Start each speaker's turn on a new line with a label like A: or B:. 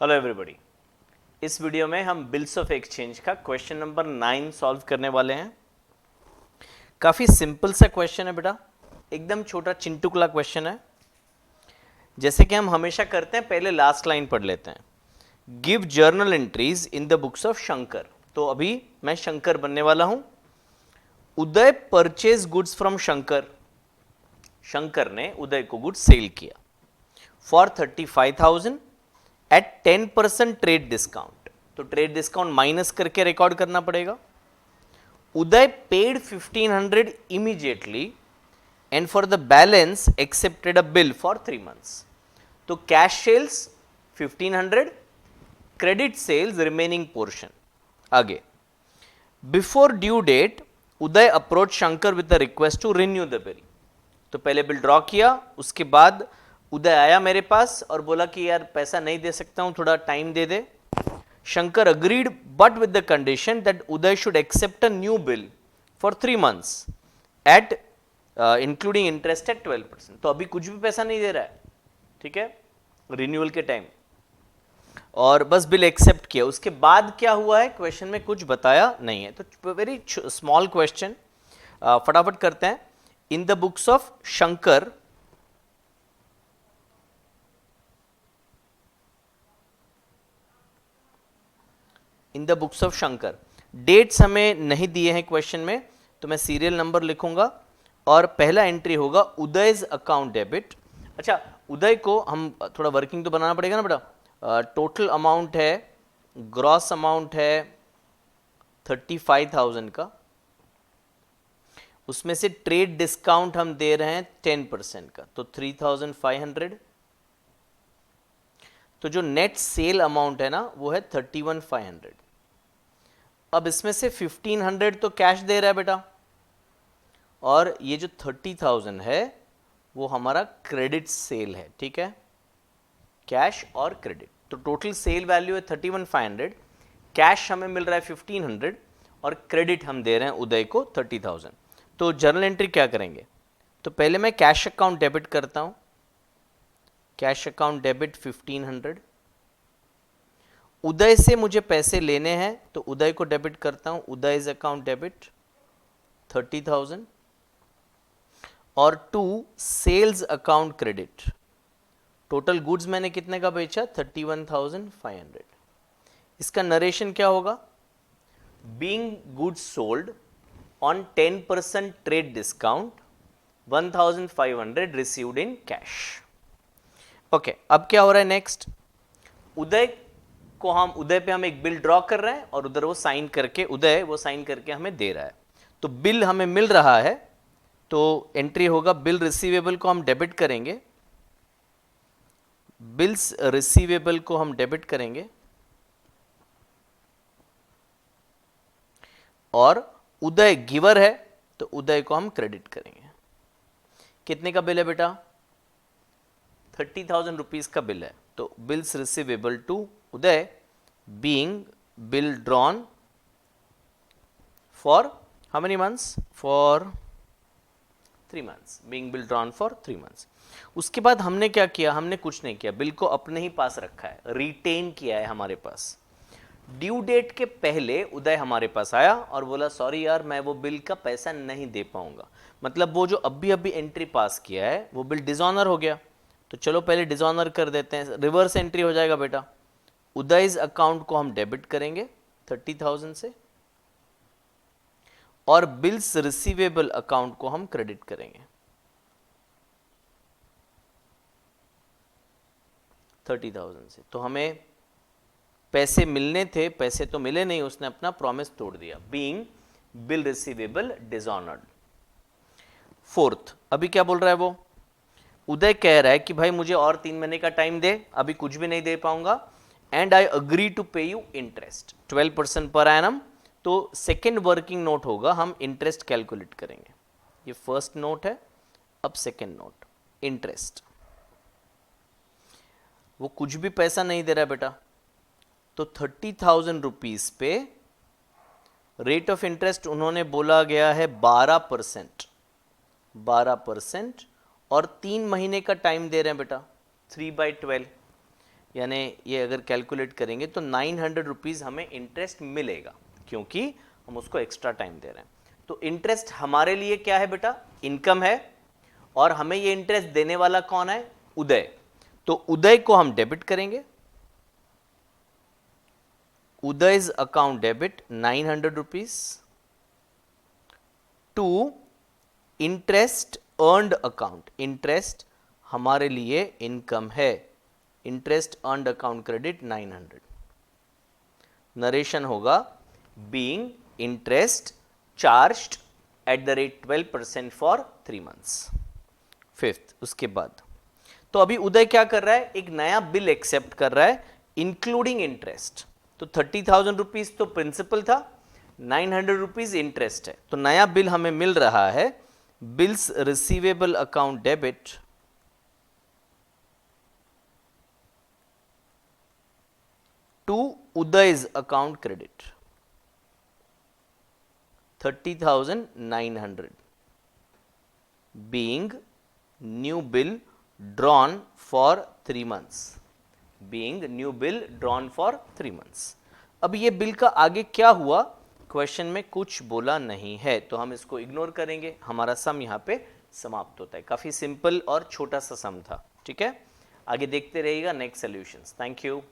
A: Hello everybody. इस video में हम बिल्स ऑफ एक्सचेंज का क्वेश्चन नंबर 9 सॉल्व करने वाले हैं। काफ़ी सिंपल सा क्वेश्चन है बेटा, एकदम छोटा चिंटुकला क्वेश्चन है। जैसे कि हम हमेशा करते हैं, पहले लास्ट लाइन पढ़ लेते हैं। Give journal entries in the books of Shankar. तो अभी मैं शंकर बनने वाला हूं। Uday purchase goods from Shankar. Shankar ने उदय को गुड्स सेल किया फॉर 35,000 एट 10% ट्रेड डिस्काउंट। तो ट्रेड डिस्काउंट माइनस करके रिकॉर्ड करना पड़ेगा। Uday paid 1500 immediately and for the balance accepted a bill for 3 months। तो cash sales 1500, credit sales remaining portion. आगे, before due date Uday approach Shankar with the request to renew the bill. तो पहले bill draw किया, उसके बाद उदय आया मेरे पास और बोला कि यार पैसा नहीं दे सकता हूं, थोड़ा टाइम दे दे। Shankar agreed but with the condition that Uday should accept a new bill for 3 months at including interest at 12%। तो अभी कुछ भी पैसा नहीं दे रहा है, ठीक है, रिन्यूअल के टाइम, और बस बिल एक्सेप्ट किया। उसके बाद क्या हुआ है क्वेश्चन में कुछ बताया नहीं है। तो वेरी स्मॉल क्वेश्चन, फटाफट करते हैं। In the books of Shankar, in the books of Shankar, dates हमें नहीं दिए हैं क्वेश्चन में, तो मैं सीरियल नंबर लिखूंगा और पहला एंट्री होगा उदय's अकाउंट डेबिट। अच्छा, उदय को हम थोड़ा वर्किंग तो बनाना पड़ेगा ना बेटा। टोटल अमाउंट है, ग्रॉस अमाउंट है 35,000 का, उसमें से ट्रेड डिस्काउंट हम दे रहे हैं 10% का, तो 3,500। तो जो नेट सेल अमाउंट है ना वो है 31,500। अब इसमें से 1500 तो कैश दे रहा है बेटा, और ये जो 30,000 है वो हमारा क्रेडिट सेल है, ठीक है, कैश और क्रेडिट। तो टोटल सेल वैल्यू है 31,500, कैश हमें मिल रहा है 1500 और क्रेडिट हम दे रहे हैं उदय को 30,000। तो जर्नल एंट्री क्या करेंगे? तो पहले मैं कैश अकाउंट डेबिट करता हूं। Cash account debit 1500। उदय से मुझे पैसे लेने हैं तो उदय को डेबिट करता हूं। उदय's अकाउंट डेबिट 30,000 और to sales account credit. Total goods मैंने कितने का बेचा? 31,500। इसका नरेशन क्या होगा? Being goods sold on 10% trade discount 1,500 received in cash. Okay, अब क्या हो रहा है नेक्स्ट? उदय पे हम एक बिल ड्रॉ कर रहे हैं और उधर वो साइन करके, उदय वो साइन करके हमें दे रहा है। तो बिल हमें मिल रहा है, तो एंट्री होगा बिल रिसीवेबल को हम डेबिट करेंगे। बिल्स रिसीवेबल को हम डेबिट करेंगे और उदय गिवर है तो उदय को हम क्रेडिट करेंगे। कितने का बिल है बेटा? 30,000 रुपीज का बिल है। तो bills receivable to Uday being bill drawn for how many months? For 3 months, being bill drawn for 3 months। उसके बाद हमने क्या किया? हमने कुछ नहीं किया, बिल को अपने ही पास रखा है, रिटेन किया है हमारे पास। ड्यू डेट के पहले उदय हमारे पास आया और बोला सॉरी यार, मैं वो बिल का पैसा नहीं दे पाऊंगा। मतलब वो जो अभी अभी एंट्री पास किया है वो बिल डिसऑनर हो गया। तो चलो पहले डिसऑनर कर देते हैं, रिवर्स एंट्री हो जाएगा बेटा। उदय's अकाउंट को हम डेबिट करेंगे 30,000 से और बिल्स रिसीवेबल अकाउंट को हम क्रेडिट करेंगे 30,000 से। तो हमें पैसे मिलने थे, पैसे तो मिले नहीं, उसने अपना प्रॉमिस तोड़ दिया, being bill receivable dishonoured. Fourth, अभी क्या बोल रहा है वो? उदय कह रहा है कि भाई मुझे और 3 महीने का टाइम दे, अभी कुछ भी नहीं दे पाऊंगा, एंड आई अग्री टू पे यू इंटरेस्ट 12% पर एनम। तो सेकेंड वर्किंग नोट होगा, हम इंटरेस्ट कैलकुलेट करेंगे। ये फर्स्ट नोट है, अब सेकेंड नोट, इंटरेस्ट। वो कुछ भी पैसा नहीं दे रहा बेटा, तो 30,000 रुपीज पे रेट ऑफ इंटरेस्ट उन्होंने बोला गया है 12%। 12% और 3 महीने का टाइम दे रहे हैं बेटा, 3/12। यानी ये अगर कैलकुलेट करेंगे तो 900 रुपीज़ हमें इंटरेस्ट मिलेगा, क्योंकि हम उसको एक्स्ट्रा टाइम दे रहे हैं। तो इंटरेस्ट हमारे लिए क्या है बेटा, इनकम है, और हमें ये इंटरेस्ट देने वाला कौन है, उदय। तो उदय को हम डेबिट करेंगे, Uday's account debit 900 rupees to interest earned account, interest हमारे लिए इनकम है, interest earned account credit 900। Narration होगा being interest charged at the rate 12% for 3 months. Fifth, उसके बाद तो अभी उदय क्या कर रहा है, एक नया बिल एक्सेप्ट कर रहा है इंक्लूडिंग इंटरेस्ट। तो 30,000 रुपीज तो प्रिंसिपल था, 900 रुपीज इंटरेस्ट है, तो नया बिल हमें मिल रहा है bills receivable account debit to Uday's account credit 30,900 being new bill drawn for 3 months, being new bill drawn for 3 months। अब ये बिल का आगे क्या हुआ, क्वेश्चन में कुछ बोला नहीं है, तो हम इसको इग्नोर करेंगे, हमारा सम यहाँ पे समाप्त होता है। काफ़ी सिंपल और छोटा सा सम था, ठीक है। आगे देखते रहिएगा नेक्स्ट सॉल्यूशंस। Thank you.